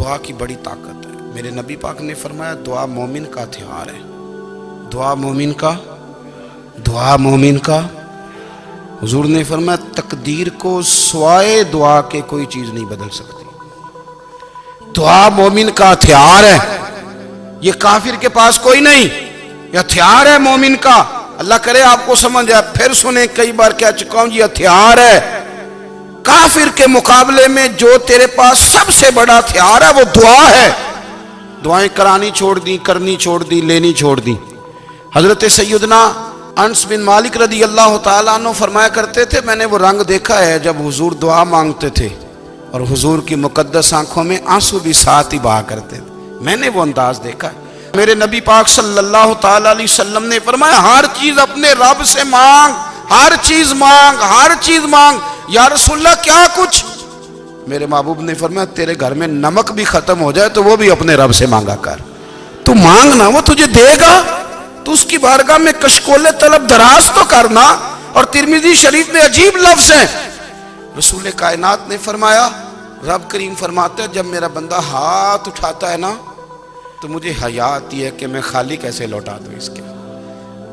دعا کی بڑی طاقت ہے۔ میرے نبی پاک نے فرمایا دعا مومن کا ہتھیار ہے۔ دعا مومن کا حضور نے فرمایا تقدیر کو سوائے دعا کے کوئی چیز نہیں بدل سکتی۔ دعا مومن کا ہتھیار ہے، یہ کافر کے پاس کوئی نہیں، یہ ہتھیار ہے مومن کا۔ اللہ کرے آپ کو سمجھ آئے، پھر سنیں، کئی بار کہہ چکا ہوں یہ ہتھیار ہے۔ کافر کے مقابلے میں جو تیرے پاس سب سے بڑا ہتھیار ہے وہ دعا ہے۔ دعائیں کرانی چھوڑ دی، کرنی چھوڑ دی، لینی چھوڑ دی۔ حضرت سیدنا انس بن مالک رضی اللہ تعالیٰ عنہ فرمایا کرتے تھے، میں نے وہ رنگ دیکھا ہے جب حضور دعا مانگتے تھے اور حضور کی مقدس آنکھوں میں آنسو بھی ساتھ ہی بہا کرتے تھے، میں نے وہ انداز دیکھا ہے۔ میرے نبی پاک صلی اللہ تعالیٰ علیہ وسلم نے فرمایا ہر چیز اپنے رب سے مانگ، ہر چیز مانگ، ہر چیز مانگ۔ یا رسول اللہ کیا کچھ؟ میرے محبوب نے فرمایا تیرے گھر میں نمک بھی ختم ہو جائے تو وہ بھی اپنے رب سے مانگا کر، تو مانگنا وہ تجھے دے گا، تو اس کی بارگاہ میں کشکول طلب دراز تو کرنا۔ اور ترمذی شریف میں عجیب لفظ ہے، رسول کائنات نے فرمایا، رب کریم فرماتا ہے جب میرا بندہ ہاتھ اٹھاتا ہے نا تو مجھے حیا آتی ہے کہ میں خالی کیسے لوٹا دوں اس کے۔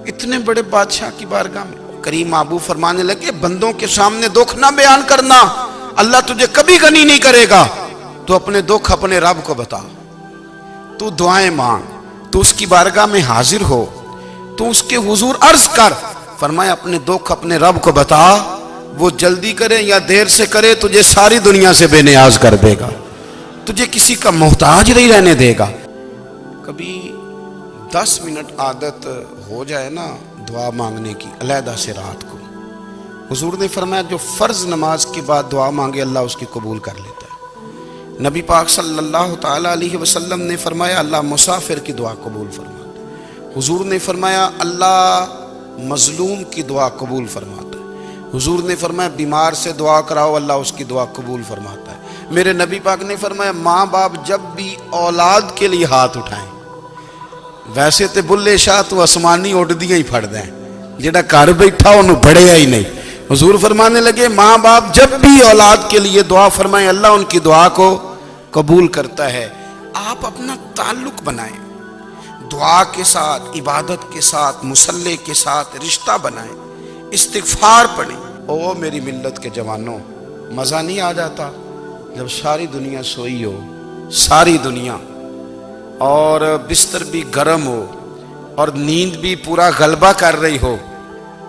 اتنے بڑے بادشاہ کی بارگاہ میں کریم محبوب فرمانے لگے بندوں کے سامنے دکھ نہ بیان کرنا، اللہ تجھے کبھی غنی نہیں کرے گا، تو اپنے دکھ اپنے رب کو بتا، تو دعائیں مانگ، تو اس کی بارگاہ میں حاضر ہو، تو اس کے حضور عرض کر۔ فرمایا اپنے دکھ اپنے رب کو بتا، وہ جلدی کرے یا دیر سے کرے تجھے ساری دنیا سے بے نیاز کر دے گا، تجھے کسی کا محتاج نہیں رہنے دے گا۔ کبھی 10 منٹ عادت ہو جائے نا دعا مانگنے کی علیحدہ سے رات کو، حضور نے فرمایا جو فرض نماز کے بعد دعا مانگے اللہ اس کی قبول کر لیتا ہے۔ نبی پاک صلی اللہ تعالیٰ علیہ وسلم نے فرمایا اللہ مسافر کی دعا قبول فرماتا ہے۔ حضور نے فرمایا اللہ مظلوم کی دعا قبول فرماتا ہے۔ حضور نے فرمایا بیمار سے دعا کراؤ اللہ اس کی دعا قبول فرماتا ہے۔ میرے نبی پاک نے فرمایا ماں باپ جب بھی اولاد کے لیے ہاتھ اٹھائیں، ویسے تے بلے شاہ تو آسمانی اڈ دیا ہی پھڑ دیں، جڑا گھر بیٹھا انہوں بڑھیا ہی نہیں۔ حضور فرمانے لگے ماں باپ جب بھی اولاد کے لیے دعا فرمائیں اللہ ان کی دعا کو قبول کرتا ہے۔ آپ اپنا تعلق بنائیں، دعا کے ساتھ، عبادت کے ساتھ، مصلی کے ساتھ رشتہ بنائیں، استغفار پڑھیں۔ او میری ملت کے جوانوں، مزہ نہیں آ جاتا جب ساری دنیا سوئی ہو، ساری دنیا، اور بستر بھی گرم ہو اور نیند بھی پورا غلبہ کر رہی ہو،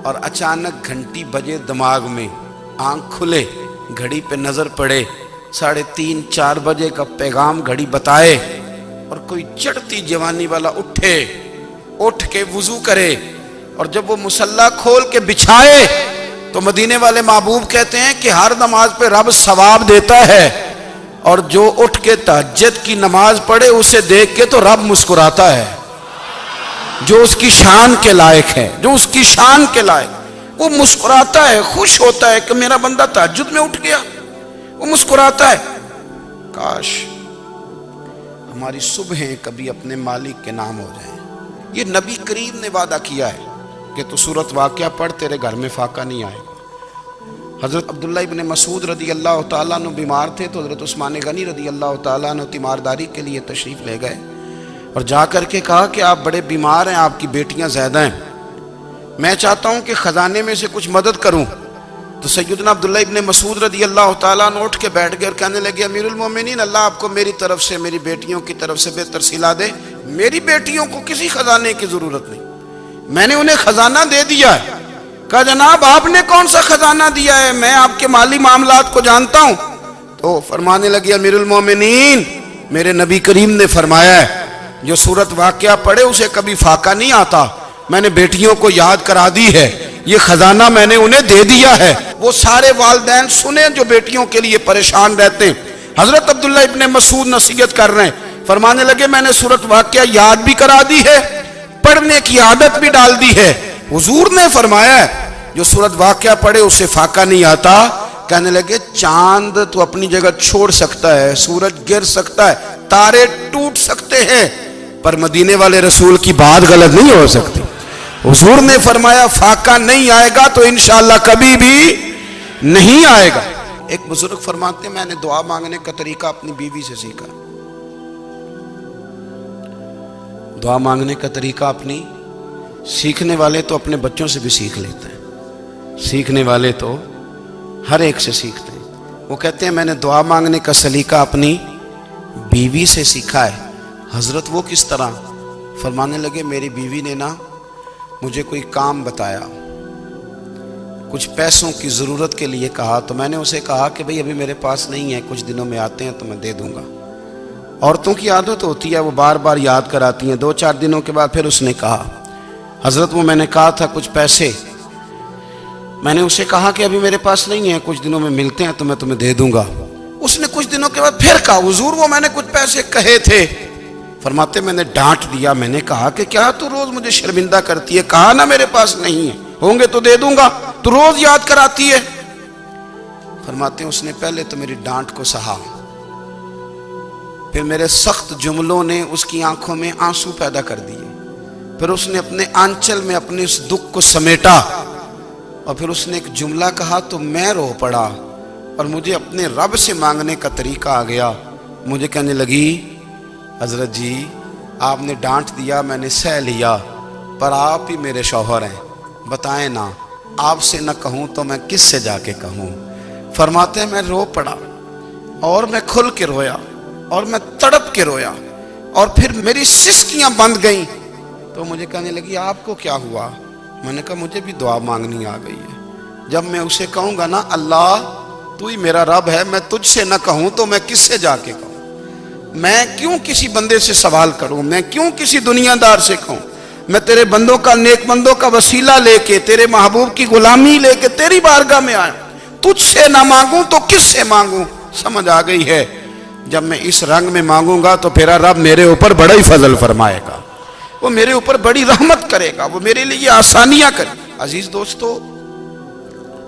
اور اچانک گھنٹی بجے دماغ میں، آنکھ کھلے، گھڑی پہ نظر پڑے، 3:30 4 بجے کا پیغام گھڑی بتائے، اور کوئی چڑھتی جوانی والا اٹھ کے وضو کرے، اور جب وہ مصلی کھول کے بچھائے تو مدینے والے محبوب کہتے ہیں کہ ہر نماز پہ رب ثواب دیتا ہے، اور جو اٹھ کے تہجد کی نماز پڑھے اسے دیکھ کے تو رب مسکراتا ہے، جو اس کی شان کے لائق ہے، جو اس کی شان کے لائق، وہ مسکراتا ہے، خوش ہوتا ہے کہ میرا بندہ تہجد میں اٹھ گیا، وہ مسکراتا ہے۔ کاش ہماری صبحیں کبھی اپنے مالک کے نام ہو جائیں۔ یہ نبی کریم نے وعدہ کیا ہے کہ تو سورت واقعہ پڑھ تیرے گھر میں فاقہ نہیں آئے گا۔ حضرت عبداللہ ابن مسعود رضی اللہ تعالیٰ عنہ بیمار تھے تو حضرت عثمان غنی رضی اللہ تعالیٰ عنہ تیمارداری کے لیے تشریف لے گئے، اور جا کر کے کہا کہ آپ بڑے بیمار ہیں، آپ کی بیٹیاں زیادہ ہیں، میں چاہتا ہوں کہ خزانے میں سے کچھ مدد کروں۔ تو سیدنا عبداللہ ابن مسعود رضی اللہ تعالیٰ عنہ اٹھ کے بیٹھ گئے اور کہنے لگے امیر المومنین اللہ آپ کو میری طرف سے، میری بیٹیوں کی طرف سے بہتر صلہ دے، میری بیٹیوں کو کسی خزانے کی ضرورت نہیں، میں نے انہیں خزانہ دے دیا ہے۔ کہا جناب آپ نے کون سا خزانہ دیا ہے، میں آپ کے مالی معاملات کو جانتا ہوں۔ تو فرمانے لگے امیر المومنین میرے نبی کریم نے فرمایا ہے جو سورت واقعہ پڑھے اسے کبھی فاقہ نہیں آتا، میں نے بیٹیوں کو یاد کرا دی ہے، یہ خزانہ میں نے انہیں دے دیا ہے۔ وہ سارے والدین سنیں جو بیٹیوں کے لیے پریشان رہتے ہیں۔ حضرت عبداللہ ابن مسعود نصیحت کر رہے ہیں، فرمانے لگے میں نے سورت واقعہ یاد بھی کرا دی ہے، پڑھنے کی عادت بھی ڈال دی ہے۔ حضور نے فرمایا ہے جو سورت واقعہ پڑھے اسے فاقہ نہیں آتا۔ کہنے لگے چاند تو اپنی جگہ چھوڑ سکتا ہے، سورج گر سکتا ہے، تارے ٹوٹ سکتے ہیں، پر مدینے والے رسول کی بات غلط نہیں ہو سکتی۔ حضور نے فرمایا فاقہ نہیں آئے گا تو انشاءاللہ کبھی بھی نہیں آئے گا۔ ایک بزرگ فرماتے ہیں میں نے دعا مانگنے کا طریقہ اپنی بیوی سے سیکھا، دعا مانگنے کا طریقہ اپنی سیکھنے والے تو اپنے بچوں سے بھی سیکھ لیتے ہیں، سیکھنے والے تو ہر ایک سے سیکھتے ہیں۔ وہ کہتے ہیں میں نے دعا مانگنے کا سلیقہ اپنی بیوی سے سیکھا ہے۔ حضرت وہ کس طرح؟ فرمانے لگے میری بیوی نے نا مجھے کوئی کام بتایا، کچھ پیسوں کی ضرورت کے لیے کہا، تو میں نے اسے کہا کہ بھئی ابھی میرے پاس نہیں ہے، کچھ دنوں میں آتے ہیں تو میں دے دوں گا۔ عورتوں کی عادت ہوتی ہے، وہ بار بار یاد کراتی ہیں۔ 2-4 دنوں کے بعد پھر اس نے کہا حضرت وہ میں نے کہا تھا کچھ پیسے، میں نے اسے کہا کہ ابھی میرے پاس نہیں ہے، کچھ دنوں میں ملتے ہیں تو میں تمہیں دے دوں گا۔ اس نے کچھ دنوں کے بعد پھر کہا حضور وہ میں نے کچھ پیسے کہے تھے۔ فرماتے میں نے ڈانٹ دیا، میں نے کہا کہ کیا تو روز مجھے شرمندہ کرتی ہے، کہا نا میرے پاس نہیں ہے، ہوں گے تو دے دوں گا، تو روز یاد کراتی ہے۔ فرماتے ہیں اس نے پہلے تو میری ڈانٹ کو سہا، پھر میرے سخت جملوں نے اس کی آنکھوں میں آنسو پیدا کر دیے، پھر اس نے اپنے آنچل میں اپنے اس دکھ کو سمیٹا، اور پھر اس نے ایک جملہ کہا تو میں رو پڑا، اور مجھے اپنے رب سے مانگنے کا طریقہ آ گیا۔ مجھے کہنے لگی حضرت جی آپ نے ڈانٹ دیا، میں نے سہ لیا، پر آپ ہی میرے شوہر ہیں، بتائیں نا آپ سے نہ کہوں تو میں کس سے جا کے کہوں۔ فرماتے ہیں میں رو پڑا، اور میں کھل کے رویا، اور میں تڑپ کے رویا، اور پھر میری سسکیاں بند گئیں۔ تو مجھے کہنے لگی آپ کو کیا ہوا؟ میں نے کہا مجھے بھی دعا مانگنی آ گئی ہے۔ جب میں اسے کہوں گا نا اللہ تو ہی میرا رب ہے، میں تجھ سے نہ کہوں تو میں کس سے جا کے کہوں؟ میں کیوں کسی بندے سے سوال کروں؟ میں کیوں کسی دنیا دار سے کہوں؟ میں تیرے بندوں کا، نیک بندوں کا وسیلہ لے کے، تیرے محبوب کی غلامی لے کے تیری بارگاہ میں آیا، تجھ سے نہ مانگوں تو کس سے مانگوں؟ سمجھ آ گئی ہے؟ جب میں اس رنگ میں مانگوں گا تو پھر رب میرے اوپر بڑا ہی فضل فرمائے گا، وہ میرے اوپر بڑی رحمت کرے گا، وہ میرے لیے آسانیاں کرے گا۔ عزیز دوستو،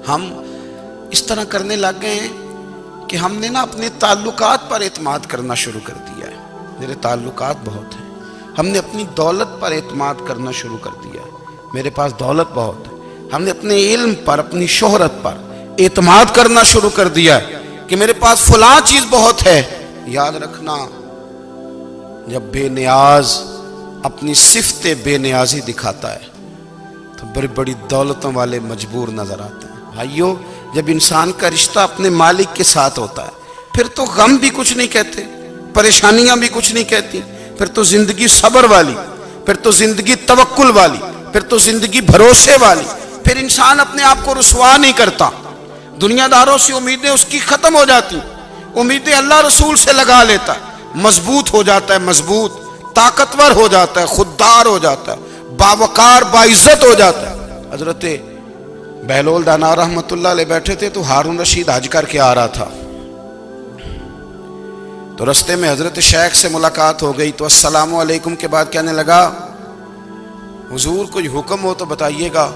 ہم اس طرح کرنے لگ گئے ہیں کہ ہم نے نا اپنے تعلقات پر اعتماد کرنا شروع کر دیا ہے۔ میرے تعلقات بہت ہیں، ہم نے اپنی دولت پر اعتماد کرنا شروع کر دیا ہے، میرے پاس دولت بہت ہے۔ ہم نے اپنے علم پر، اپنی شہرت پر اعتماد کرنا شروع کر دیا ہے کہ میرے پاس فلاں چیز بہت ہے۔ یاد رکھنا جب بے نیاز اپنی صفت بے نیازی دکھاتا ہے تو بڑی بڑی دولتوں والے مجبور نظر آتے ہیں۔ بھائیو جب انسان کا رشتہ اپنے مالک کے ساتھ ہوتا ہے پھر تو غم بھی کچھ نہیں کہتے، پریشانیاں بھی کچھ نہیں کہتی، پھر تو زندگی صبر والی، پھر تو زندگی توکل والی، پھر تو زندگی بھروسے والی، پھر انسان اپنے آپ کو رسوا نہیں کرتا، دنیا داروں سے امیدیں اس کی ختم ہو جاتی، امیدیں اللہ رسول سے لگا لیتا ہے، مضبوط ہو جاتا ہے، مضبوط، طاقتور ہو جاتا ہے، خوددار ہو جاتا ہے، باوقار باعزت ہو جاتا ہے۔ حضرت بہلول دانا رحمت اللہ علیہ بیٹھے تھے تو ہارون رشید حج کر کے آ رہا تھا، تو رستے میں حضرت شیخ سے ملاقات ہو گئی، تو السلام علیکم کے بعد کہنے لگا حضور کوئی حکم ہو تو بتائیے گا۔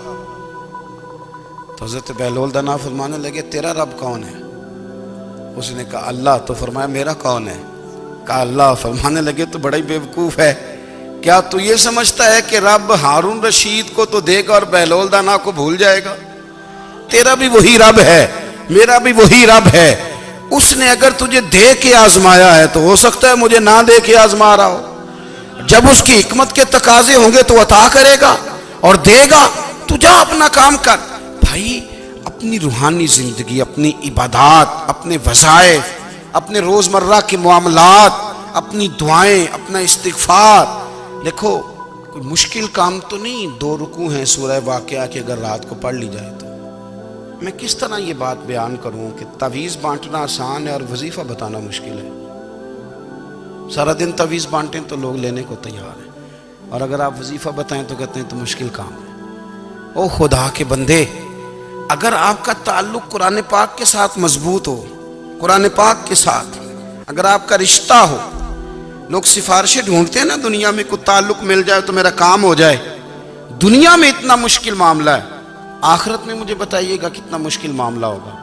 تو حضرت بہلول دانا فرمانے لگے تیرا رب کون ہے؟ اس نے کہا اللہ۔ تو فرمایا میرا کون ہے؟ کہا اللہ۔ فرمانے لگے تو بڑا ہی بیوقوف ہے، کیا تو یہ سمجھتا ہے کہ رب ہارون رشید کو تو دے گا اور بہلول دانا کو بھول جائے گا؟ تیرا بھی وہی رب ہے، میرا بھی وہی رب ہے، اس نے اگر تجھے دے کے آزمایا ہے تو ہو سکتا ہے مجھے نہ دے کے آزما رہا ہو، جب اس کی حکمت کے تقاضے ہوں گے تو عطا کرے گا اور دے گا، تو جا اپنا کام کر۔ بھائی اپنی روحانی زندگی، اپنی عبادات، اپنے وظائف، اپنے روزمرہ کے معاملات، اپنی دعائیں، اپنا استغفار، دیکھو کوئی مشکل کام تو نہیں، 2 رکوع ہیں سورہ واقعہ کہ اگر رات کو پڑھ لی جائے تو۔ میں کس طرح یہ بات بیان کروں کہ تعویذ بانٹنا آسان ہے اور وظیفہ بتانا مشکل ہے۔ سارا دن تعویذ بانٹیں تو لوگ لینے کو تیار ہیں، اور اگر آپ وظیفہ بتائیں تو کہتے ہیں تو مشکل کام ہے۔ او خدا کے بندے، اگر آپ کا تعلق قرآن پاک کے ساتھ مضبوط ہو، قرآن پاک کے ساتھ اگر آپ کا رشتہ ہو، لوگ سفارشیں ڈھونڈتے ہیں نا دنیا میں، کوئی تعلق مل جائے تو میرا کام ہو جائے، دنیا میں اتنا مشکل معاملہ ہے، آخرت میں مجھے بتائیے گا کتنا مشکل معاملہ ہوگا۔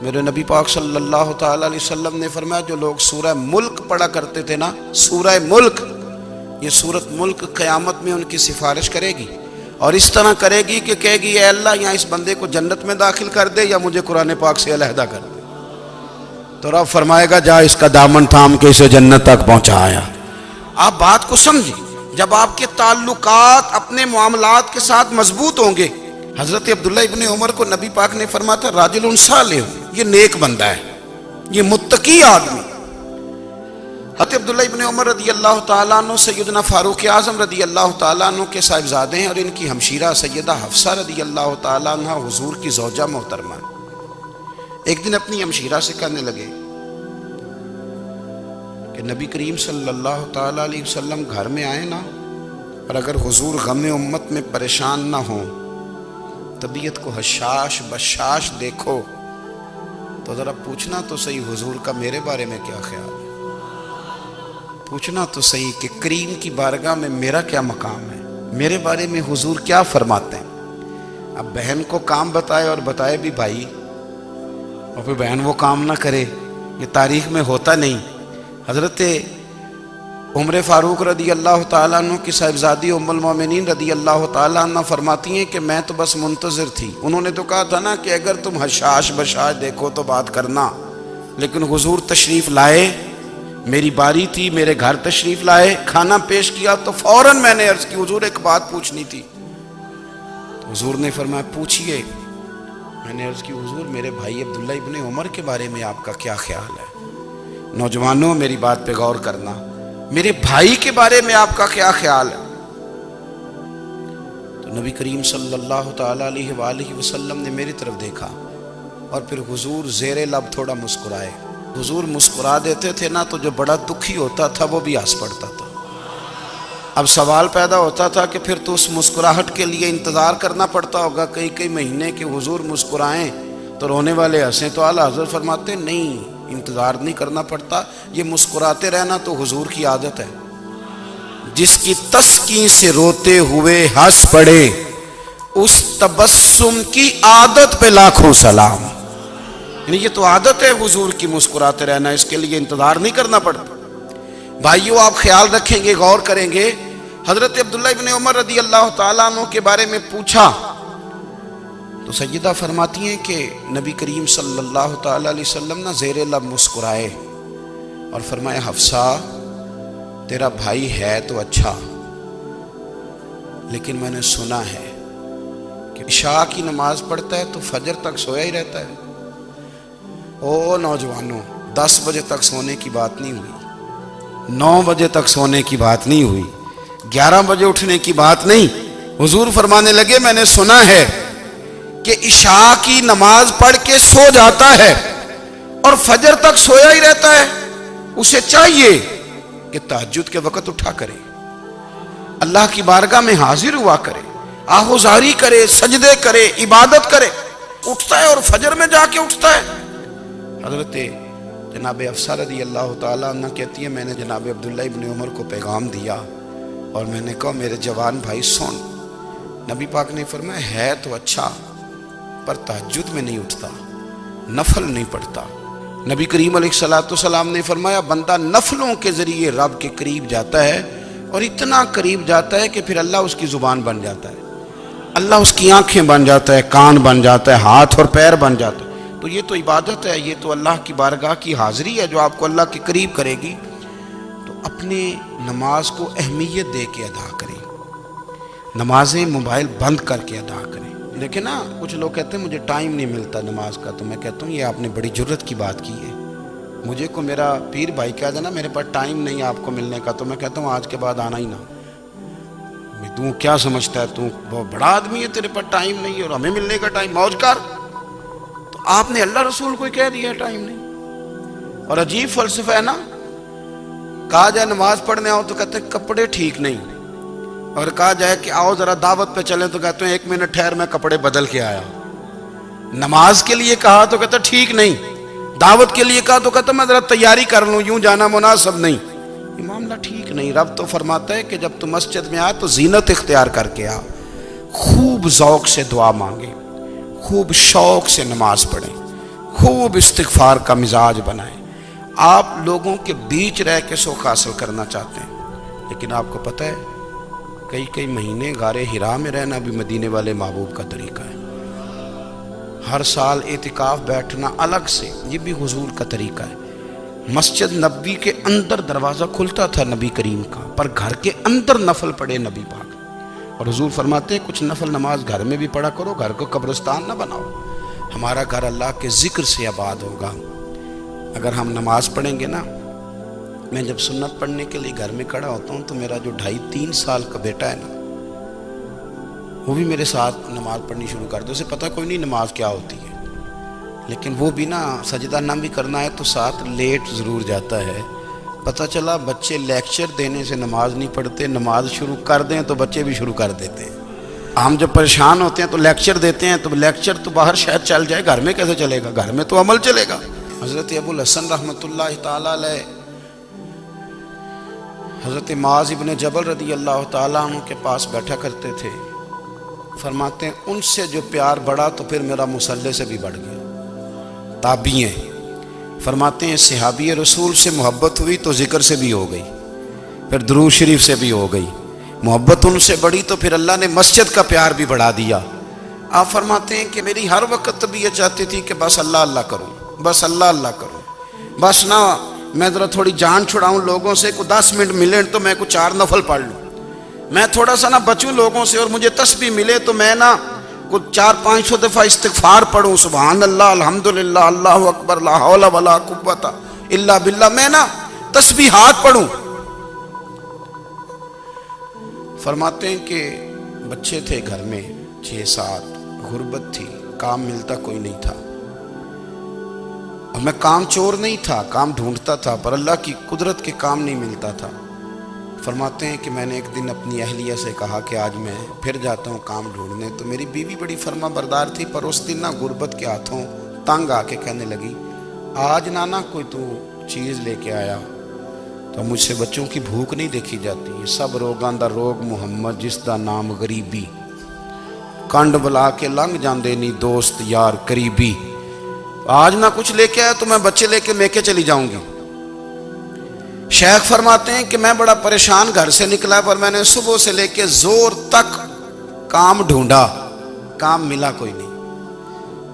میرے نبی پاک صلی اللہ تعالی علیہ وسلم نے فرمایا جو لوگ سورہ ملک پڑھا کرتے تھے نا، سورہ ملک، یہ سورت ملک قیامت میں ان کی سفارش کرے گی، اور اس طرح کرے گی کہ کہے گی اے اللہ یہاں اس بندے کو جنت میں داخل کر دے یا مجھے قرآن پاک سے علیحدہ کر دے، تو رب فرمائے گا جا اس کا دامن تھام کے اسے جنت تک پہنچایا۔ آپ بات کو سمجھیں، جب آپ کے تعلقات اپنے معاملات کے ساتھ مضبوط ہوں گے. حضرت عبداللہ ابن عمر کو نبی پاک نے فرمایا تھا راجل صالح، یہ نیک بندہ ہے، یہ متقی آدمی. حضرت عبداللہ ابن عمر رضی اللہ تعالیٰ عنہ سیدنا فاروق اعظم رضی اللہ تعالیٰ عنہ کے صاحبزادے ہیں، اور ان کی ہمشیرہ سیدہ حفصہ رضی اللہ تعالیٰ عنہ حضور کی زوجہ محترمہ. ایک دن اپنی ہمشیرہ سے کہنے لگے کہ نبی کریم صلی اللہ تعالیٰ علیہ وسلم گھر میں آئے نا، اور اگر حضور غم امت میں پریشان نہ ہوں، طبیعت کو حشاش بشاش دیکھو، تو ذرا پوچھنا تو صحیح حضور کا میرے بارے میں کیا خیال ہے، پوچھنا تو صحیح کہ کریم کی بارگاہ میں میرا کیا مقام ہے، میرے بارے میں حضور کیا فرماتے ہیں. اب بہن کو کام بتائے، اور بتائے بھی بھائی، اور پھر بہن وہ کام نہ کرے، یہ تاریخ میں ہوتا نہیں. حضرت عمر فاروق رضی اللہ تعالیٰ عنہ کی صاحبزادی ام المومنین رضی اللہ تعالیٰ عنہ فرماتی ہیں کہ میں تو بس منتظر تھی. انہوں نے تو کہا تھا نا کہ اگر تم حشاش بشاش دیکھو تو بات کرنا، لیکن حضور تشریف لائے، میری باری تھی، میرے گھر تشریف لائے، کھانا پیش کیا تو فوراً میں نے عرض کی حضور ایک بات پوچھنی تھی. تو حضور نے فرمایا پوچھئے. میں نے عرض کی حضور میرے بھائی عبداللہ ابن عمر کے بارے میں آپ کا کیا خیال ہے؟ نوجوانوں میری بات پہ غور کرنا، میرے بھائی کے بارے میں آپ کا کیا خیال ہے؟ تو نبی کریم صلی اللہ تعالیٰ علیہ وآلہ وسلم نے میری طرف دیکھا، اور پھر حضور زیر لب تھوڑا مسکرائے. حضور مسکرا دیتے تھے نا تو جو بڑا دکھی ہوتا تھا وہ بھی ہنس پڑتا تھا. اب سوال پیدا ہوتا تھا کہ پھر تو اس مسکراہٹ کے لیے انتظار کرنا پڑتا ہوگا کئی مہینے کہ حضور مسکرائیں تو رونے والے ہنسیں. تو اعلیٰ حضرت فرماتے نہیں، انتظار نہیں کرنا پڑتا، یہ مسکراتے رہنا تو حضور کی عادت ہے. جس کی تسکین سے روتے ہوئے ہنس پڑے، اس تبسم کی عادت پہ لاکھوں سلام. یعنی یہ تو عادت ہے حضور کی مسکراتے رہنا، اس کے لیے انتظار نہیں کرنا پڑتا. بھائیو آپ خیال رکھیں گے، غور کریں گے. حضرت عبداللہ ابن عمر رضی اللہ تعالیٰ عنہ کے بارے میں پوچھا تو سیدہ فرماتی ہیں کہ نبی کریم صلی اللہ تعالیٰ علیہ وسلم نہ زیر لب مسکرائے اور فرمایا حفصہ تیرا بھائی ہے تو اچھا، لیکن میں نے سنا ہے کہ عشاء کی نماز پڑھتا ہے تو فجر تک سویا ہی رہتا ہے. او نوجوانوں، 10 بجے تک سونے کی بات نہیں ہوئی، 9 بجے تک سونے کی بات نہیں ہوئی، 11 بجے اٹھنے کی بات نہیں. حضور فرمانے لگے میں نے سنا ہے کہ عشاء کی نماز پڑھ کے سو جاتا ہے اور فجر تک سویا ہی رہتا ہے، اسے چاہیے کہ تہجد کے وقت اٹھا کرے، اللہ کی بارگاہ میں حاضر ہوا کرے، آہوزاری کرے، سجدے کرے، عبادت کرے. اٹھتا ہے اور فجر میں جا کے اٹھتا ہے. حضرت جناب حفصہ رضی اللہ تعالیٰ عنہ کہتی ہے میں نے جناب عبداللہ ابن عمر کو پیغام دیا اور میں نے کہا میرے جوان بھائی سن. نبی پاک نے فرمایا ہے تو اچھا پر تہجد میں نہیں اٹھتا، نفل نہیں پڑھتا. نبی کریم علیہ السلام نے فرمایا بندہ نفلوں کے ذریعے رب کے قریب جاتا ہے، اور اتنا قریب جاتا ہے کہ پھر اللہ اس کی زبان بن جاتا ہے، اللہ اس کی آنکھیں بن جاتا ہے، کان بن جاتا ہے، ہاتھ اور پیر بن جاتا ہے. تو یہ تو عبادت ہے، یہ تو اللہ کی بارگاہ کی حاضری ہے جو آپ کو اللہ کے قریب کرے گی. تو اپنے نماز کو اہمیت دے کے ادا کریں، نمازیں موبائل بند کر کے ادا کریں. لیکن نا کچھ لوگ کہتے ہیں مجھے ٹائم نہیں ملتا نماز کا، تو میں کہتا ہوں یہ آپ نے بڑی جرت کی بات کی ہے. مجھے کو میرا پیر بھائی کہہ دینا میرے پاس ٹائم نہیں آپ کو ملنے کا، تو میں کہتا ہوں آج کے بعد آنا ہی نہ. تو کیا سمجھتا ہے تو بہت بڑا آدمی ہے، تیرے پاس ٹائم نہیں ہے اور ہمیں ملنے کا ٹائم، موج کر. تو آپ نے اللہ رسول کو کہہ دیا ٹائم نہیں. اور عجیب فلسفہ ہے نا، کہا جائے نماز پڑھنے آؤ تو کہتے ہیں کپڑے ٹھیک نہیں، اور کہا جائے کہ آؤ ذرا دعوت پہ چلیں تو کہتے ہیں 1 منٹ ٹھہر میں کپڑے بدل کے آیا. نماز کے لیے کہا تو کہتا ٹھیک نہیں، دعوت کے لیے کہا تو کہتا میں ذرا تیاری کر لوں، یوں جانا مناسب نہیں. یہ معاملہ ٹھیک نہیں. رب تو فرماتا ہے کہ جب تو مسجد میں آ تو زینت اختیار کر کے آ، خوب ذوق سے دعا مانگے، خوب شوق سے نماز پڑھیں، خوب استغفار کا مزاج بنائیں. آپ لوگوں کے بیچ رہ کے سوکھ حاصل کرنا چاہتے ہیں، لیکن آپ کو پتہ ہے کئی مہینے غار حرا میں رہنا بھی مدینے والے محبوب کا طریقہ ہے. ہر سال اعتکاف بیٹھنا الگ سے، یہ بھی حضور کا طریقہ ہے. مسجد نبی کے اندر دروازہ کھلتا تھا نبی کریم کا، پر گھر کے اندر نفل پڑھے نبی پاک، اور حضور فرماتے ہیں کچھ نفل نماز گھر میں بھی پڑھا کرو، گھر کو قبرستان نہ بناؤ، ہمارا گھر اللہ کے ذکر سے آباد ہوگا۔ اگر ہم نماز پڑھیں گے نا، میں جب سنت پڑھنے کے لیے گھر میں کھڑا ہوتا ہوں تو میرا جو 2.5-3 سال کا بیٹا ہے نا، وہ بھی میرے ساتھ نماز پڑھنی شروع کر دے، اسے پتہ کوئی نہیں نماز کیا ہوتی ہے، لیکن وہ بھی نا سجدہ نہ بھی کرنا ہے تو ساتھ لیٹ ضرور جاتا ہے۔ پتہ چلا بچے لیکچر دینے سے نماز نہیں پڑھتے، نماز شروع کر دیں تو بچے بھی شروع کر دیتے ہیں۔ ہم جب پریشان ہوتے ہیں تو لیکچر دیتے ہیں، تو لیکچر تو باہر شاید چل جائے، گھر میں کیسے چلے گا؟ گھر میں تو عمل چلے گا۔ حضرت ابو الحسن رحمۃ اللہ تعالیٰ علیہ حضرت معاذ ابن جبل رضی اللہ تعالیٰ عنہ کے پاس بیٹھا کرتے تھے، فرماتے ہیں ان سے جو پیار بڑھا تو پھر میرا مصلی سے بھی بڑھ گیا۔ تابعی ہیں، فرماتے ہیں صحابی رسول سے محبت ہوئی تو ذکر سے بھی ہو گئی، پھر درود شریف سے بھی ہو گئی، محبت ان سے بڑھی تو پھر اللہ نے مسجد کا پیار بھی بڑھا دیا۔ آپ فرماتے ہیں کہ میری ہر وقت طبیعت چاہتی تھی کہ بس اللہ اللہ کروں، بس اللہ اللہ کروں، بس نہ میں ذرا تھوڑی جان چھڑاؤں لوگوں سے، کو 10 منٹ ملے تو میں کو 4 نفل پڑھ لوں، میں تھوڑا سا نہ بچوں لوگوں سے، اور مجھے تسبیح ملے تو میں نہ کچھ 400-500 دفعہ استغفار پڑھوں، سبحان اللہ، الحمدللہ، اللہ اکبر، لا حول ولا قوت الا باللہ، میں نہ تسبیحات پڑھوں۔ فرماتے ہیں کہ بچے تھے گھر میں 6-7، غربت تھی، کام ملتا کوئی نہیں تھا، اور میں کام چور نہیں تھا، کام ڈھونڈتا تھا، پر اللہ کی قدرت کے کام نہیں ملتا تھا۔ فرماتے ہیں کہ میں نے ایک دن اپنی اہلیہ سے کہا کہ آج میں پھر جاتا ہوں کام ڈھونڈنے، تو میری بیوی بڑی فرما بردار تھی، پر اس دن نہ غربت کے ہاتھوں تنگ آ کے کہنے لگی آج نانا کوئی تو چیز لے کے آیا، تو مجھ سے بچوں کی بھوک نہیں دیکھی جاتی، یہ سب روگاں دا روگ محمد جس دا نام غریبی، کنڈ بلا کے لنگ جاندے نہیں دوست یار قریبی، آج نہ کچھ لے کے آیا تو میں بچے لے کے میکے چلی جاؤں گی۔ شیخ فرماتے ہیں کہ میں بڑا پریشان گھر سے نکلا، پر میں نے صبح سے لے کے زور تک کام ڈھونڈا، کام ملا کوئی نہیں،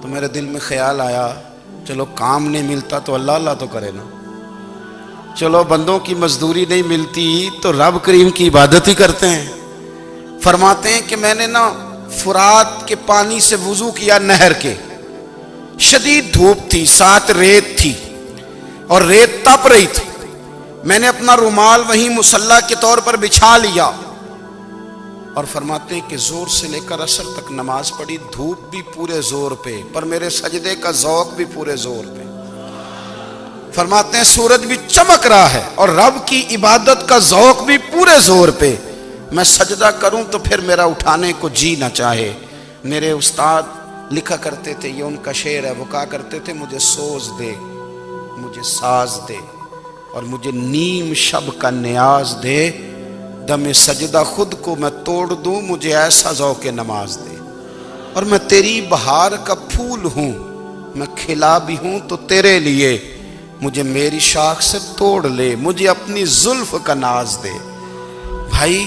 تو میرے دل میں خیال آیا چلو کام نہیں ملتا تو اللہ اللہ تو کرے نا، چلو بندوں کی مزدوری نہیں ملتی تو رب کریم کی عبادت ہی کرتے ہیں۔ فرماتے ہیں کہ میں نے نا فرات کے پانی سے وضو کیا، نہر کے، شدید دھوپ تھی، ساتھ ریت تھی اور ریت تپ رہی تھی، میں نے اپنا رومال وہیں مصلی کے طور پر بچھا لیا، اور فرماتے ہیں کہ زور سے لے کر عصر تک نماز پڑھی، دھوپ بھی پورے زور پہ، پر میرے سجدے کا ذوق بھی پورے زور پہ۔ فرماتے ہیں سورج بھی چمک رہا ہے اور رب کی عبادت کا ذوق بھی پورے زور پہ، میں سجدہ کروں تو پھر میرا اٹھانے کو جی نہ چاہے۔ میرے استاد لکھا کرتے تھے، یہ ان کا شعر ہے، وہ کہا کرتے تھے مجھے سوز دے، مجھے ساز دے، اور مجھے نیم شب کا نیاز دے، دم سجدہ خود کو میں توڑ دوں، مجھے ایسا ذوق نماز دے، اور میں تیری بہار کا پھول ہوں، میں کھلا بھی ہوں تو تیرے لیے، مجھے میری شاخ سے توڑ لے، مجھے اپنی زلف کا ناز دے۔ بھائی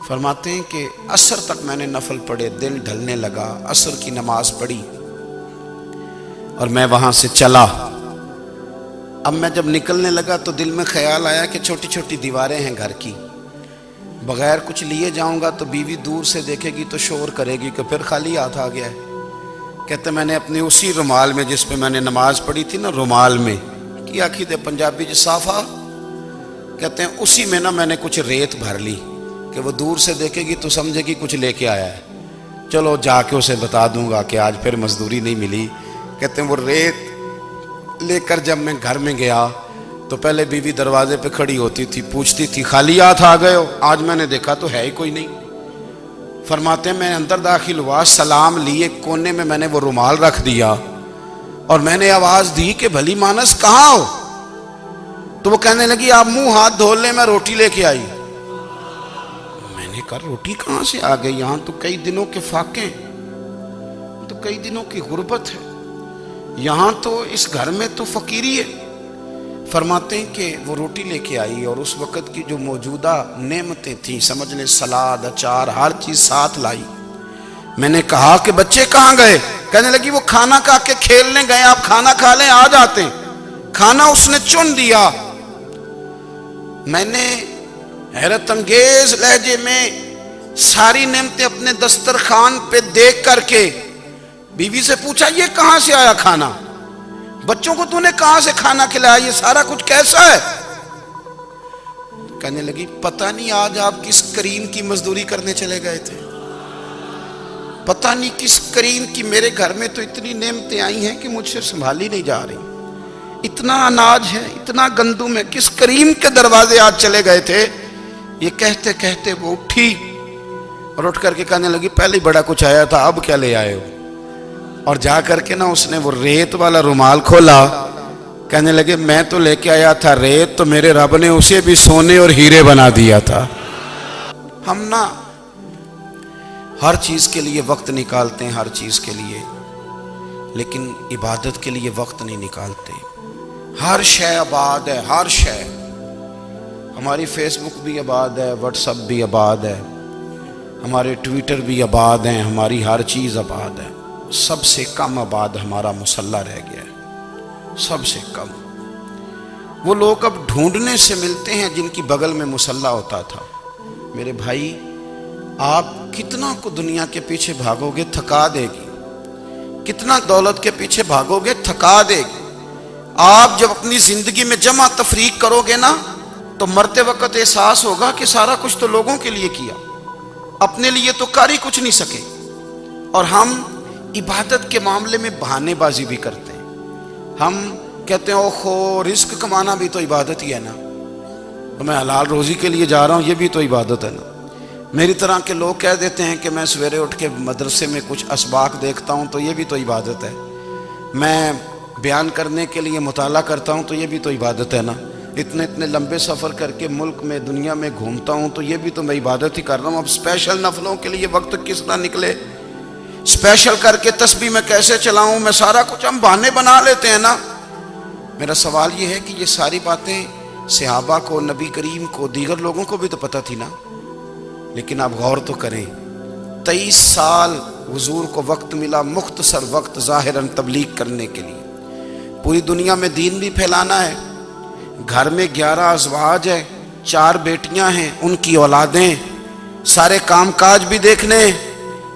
فرماتے ہیں کہ عصر تک میں نے نفل پڑھے، دل ڈھلنے لگا، عصر کی نماز پڑھی اور میں وہاں سے چلا۔ اب میں جب نکلنے لگا تو دل میں خیال آیا کہ چھوٹی چھوٹی دیواریں ہیں گھر کی، بغیر کچھ لیے جاؤں گا تو بیوی دور سے دیکھے گی تو شور کرے گی کہ پھر خالی ہاتھ آ گیا ہے۔ کہتے میں نے اپنی اسی رومال میں جس پہ میں نے نماز پڑھی تھی نا، رومال میں کی آخی دے پنجابی جو صافہ کہتے ہیں، اسی میں نا میں نے کچھ ریت بھر لی کہ وہ دور سے دیکھے گی تو سمجھے گی کچھ لے کے آیا ہے، چلو جا کے اسے بتا دوں گا کہ آج پھر مزدوری نہیں ملی۔ کہتے ہیں وہ ریت لے کر جب میں گھر میں گیا تو پہلے بیوی دروازے پہ کھڑی ہوتی تھی، پوچھتی تھی خالی ہاتھ آ گئے ہو؟ آج میں نے دیکھا تو ہے ہی کوئی نہیں۔ فرماتے ہیں میں اندر داخل ہوا، سلام لیے، کونے میں میں نے وہ رومال رکھ دیا اور میں نے آواز دی کہ بھلی مانس کہاں ہو؟ تو وہ کہنے لگی آپ منہ ہاتھ دھو لیں، میں روٹی لے کے آئی۔ میں نے کہا روٹی کہاں سے آ گئی؟ یہاں تو کئی دنوں کے فاقے، تو کئی دنوں کی غربت ہے، یہاں تو اس گھر میں تو فقیری ہے۔ فرماتے ہیں کہ وہ روٹی لے کے آئی اور اس وقت کی جو موجودہ نعمتیں تھیں، سمجھ لیں سلاد، اچار، ہر چیز ساتھ لائی۔ میں نے کہا کہ بچے کہاں گئے؟ کہنے لگی وہ کھانا کھا کے کھیلنے گئے، آپ کھانا کھا لیں آ جاتے ہیں۔ کھانا اس نے چن دیا۔ میں نے حیرت انگیز لہجے میں ساری نعمتیں اپنے دسترخوان پہ دیکھ کر کے بیوی سے پوچھا یہ کہاں سے آیا کھانا؟ بچوں کو تو نے کہاں سے کھانا کھلایا؟ یہ سارا کچھ کیسا ہے؟ کہنے لگی پتہ نہیں آج آپ کس کریم کی مزدوری کرنے چلے گئے تھے، پتہ نہیں کس کریم کی، میرے گھر میں تو اتنی نعمتیں آئی ہیں کہ مجھ سے سنبھالی نہیں جا رہی، اتنا اناج ہے، اتنا گندم ہے، کس کریم کے دروازے آج چلے گئے تھے؟ یہ کہتے کہتے وہ اٹھی اور اٹھ کر کے کہنے لگی پہلے بڑا کچھ آیا تھا، اب کیا لے آئے ہو؟ اور جا کر کے نا اس نے وہ ریت والا رومال کھولا، کہنے لگے میں تو لے کے آیا تھا ریت، تو میرے رب نے اسے بھی سونے اور ہیرے بنا دیا تھا۔ ہم نا ہر چیز کے لیے وقت نکالتے ہیں، ہر چیز کے لیے، لیکن عبادت کے لیے وقت نہیں نکالتے۔ ہر شے آباد ہے، ہر شے، ہماری فیس بک بھی آباد ہے، واٹس ایپ بھی آباد ہے، ہمارے ٹویٹر بھی آباد ہیں، ہماری ہر چیز آباد ہے، سب سے کم آباد ہمارا مصلی رہ گیا ہے، سب سے کم۔ وہ لوگ اب ڈھونڈنے سے ملتے ہیں جن کی بغل میں مصلی ہوتا تھا۔ میرے بھائی آپ کتنا کو دنیا کے پیچھے بھاگو گے تھکا دے گی، کتنا دولت کے پیچھے بھاگو گے تھکا دے گی۔ آپ جب اپنی زندگی میں جمع تفریق کرو گے نا تو مرتے وقت احساس ہوگا کہ سارا کچھ تو لوگوں کے لیے کیا، اپنے لیے تو کر ہی کچھ نہیں سکے۔ اور ہم عبادت کے معاملے میں بہانے بازی بھی کرتے ہیں، ہم کہتے ہیں اوہو رزق کمانا بھی تو عبادت ہی ہے نا، میں حلال روزی کے لیے جا رہا ہوں، یہ بھی تو عبادت ہے نا۔ میری طرح کے لوگ کہہ دیتے ہیں کہ میں سویرے اٹھ کے مدرسے میں کچھ اسباق دیکھتا ہوں تو یہ بھی تو عبادت ہے، میں بیان کرنے کے لیے مطالعہ کرتا ہوں تو یہ بھی تو عبادت ہے نا، اتنے لمبے سفر کر کے ملک میں دنیا میں گھومتا ہوں تو یہ بھی تو میں عبادت ہی کر رہا ہوں۔ اب اسپیشل نفلوں کے لیے وقت کس طرح نکلے، اسپیشل کر کے تسبیح میں کیسے چلاؤں، میں سارا کچھ ہم بہانے بنا لیتے ہیں نا۔ میرا سوال یہ ہے کہ یہ ساری باتیں صحابہ کو، نبی کریم کو، دیگر لوگوں کو بھی تو پتہ تھی نا، لیکن آپ غور تو کریں 23 سال حضور کو وقت ملا، مختصر وقت ظاہراً تبلیغ کرنے کے لیے، پوری دنیا میں دین بھی پھیلانا ہے۔ گھر میں 11 ازواج ہے، 4 بیٹیاں ہیں، ان کی اولادیں، سارے کام کاج بھی دیکھنے،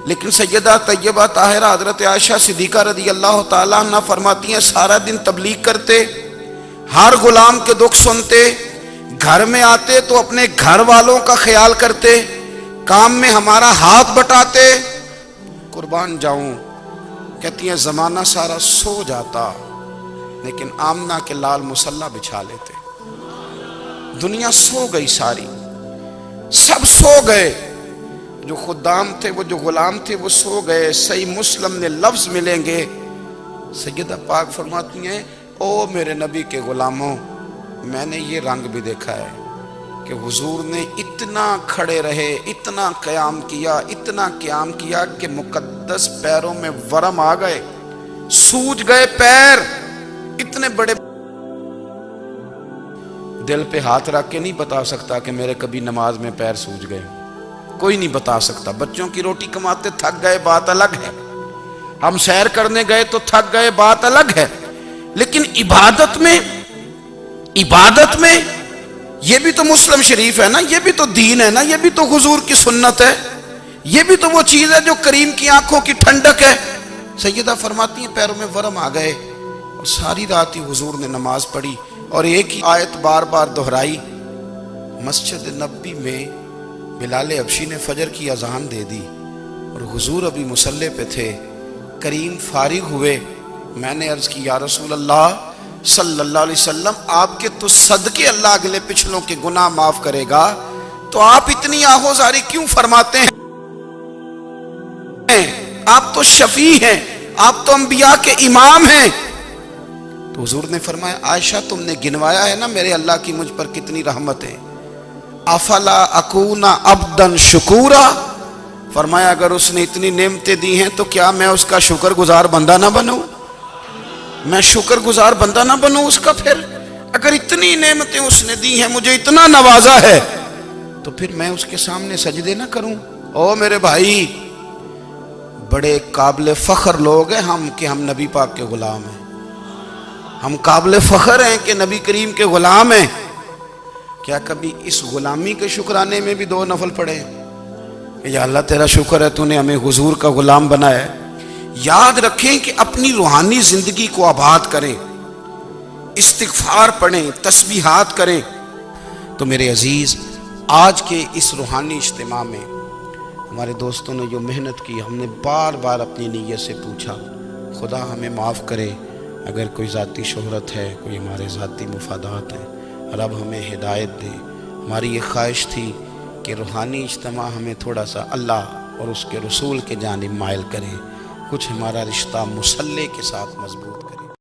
لیکن سیدہ طیبہ طاہرہ حضرت عائشہ صدیقہ رضی اللہ تعالیٰ عنہ فرماتی ہیں سارا دن تبلیغ کرتے، ہر غلام کے دکھ سنتے، گھر میں آتے تو اپنے گھر والوں کا خیال کرتے، کام میں ہمارا ہاتھ بٹاتے۔ قربان جاؤں، کہتی ہیں زمانہ سارا سو جاتا لیکن آمنہ کے لال مصلی بچھا لیتے۔ دنیا سو گئی، ساری سب سو گئے، جو خدام تھے، وہ جو غلام تھے وہ سو گئے۔ صحیح مسلم میں لفظ ملیں گے، سیدہ پاک فرماتی ہیں او میرے نبی کے غلاموں، میں نے یہ رنگ بھی دیکھا ہے کہ حضور نے اتنا کھڑے رہے، اتنا قیام کیا، اتنا قیام کیا کہ مقدس پیروں میں ورم آ گئے، سوج گئے پیر، اتنے بڑے۔ دل پہ ہاتھ رکھ کے نہیں بتا سکتا کہ میرے کبھی نماز میں پیر سوج گئے، کوئی نہیں بتا سکتا۔ بچوں کی روٹی کماتے تھک گئے بات الگ ہے، ہم سیر کرنے گئے تو تھک گئے بات الگ ہے، لیکن عبادت میں یہ بھی تو مسلم شریف ہے نا، یہ بھی تو دین ہے نا، یہ بھی تو حضور کی سنت ہے، یہ بھی تو وہ چیز ہے جو کریم کی آنکھوں کی ٹھنڈک ہے۔ سیدہ فرماتی ہیں پیروں میں ورم آ گئے، اور ساری رات ہی حضور نے نماز پڑھی اور ایک ہی آیت بار بار دہرائی۔ مسجد نبوی میں بلال حبشی نے فجر کی اذان دے دی اور حضور ابھی مصلی پہ تھے، کریم فارغ ہوئے، میں نے عرض کی یا رسول اللہ صلی اللہ علیہ وسلم آپ کے تو صدقے اللہ اگلے پچھلوں کے گناہ معاف کرے گا، تو آپ اتنی آہوزاری کیوں فرماتے ہیں؟ آپ تو شفیع ہیں، آپ تو انبیاء کے امام ہیں۔ تو حضور نے فرمایا عائشہ تم نے گنوایا ہے نا میرے اللہ کی مجھ پر کتنی رحمت ہے، افلا اکون عبدا شکورا، فرمایا اگر اس نے اتنی نعمتیں دی ہیں تو کیا میں اس کا شکر گزار بندہ نہ بنوں، میں شکر گزار بندہ نہ بنوں اس کا؟ پھر اگر اتنی نعمتیں اس نے دی ہیں، مجھے اتنا نوازا ہے، تو پھر میں اس کے سامنے سجدے نہ کروں؟ او میرے بھائی، بڑے قابل فخر لوگ ہیں ہم کہ ہم نبی پاک کے غلام ہیں، ہم قابل فخر ہیں کہ نبی کریم کے غلام ہیں. کیا کبھی اس غلامی کے شکرانے میں بھی 2 نفل پڑھے کہ یا اللہ تیرا شکر ہے تو نے ہمیں حضور کا غلام بنایا ہے. یاد رکھیں کہ اپنی روحانی زندگی کو آباد کریں، استغفار پڑھیں، تسبیحات کریں. تو میرے عزیز، آج کے اس روحانی اجتماع میں ہمارے دوستوں نے جو محنت کی، ہم نے بار بار اپنی نیت سے پوچھا. خدا ہمیں معاف کرے اگر کوئی ذاتی شہرت ہے، کوئی ہمارے ذاتی مفادات ہیں، رب ہمیں ہدایت دے. ہماری یہ خواہش تھی کہ روحانی اجتماع ہمیں تھوڑا سا اللہ اور اس کے رسول کے جانب مائل کرے، کچھ ہمارا رشتہ مصلی کے ساتھ مضبوط کرے.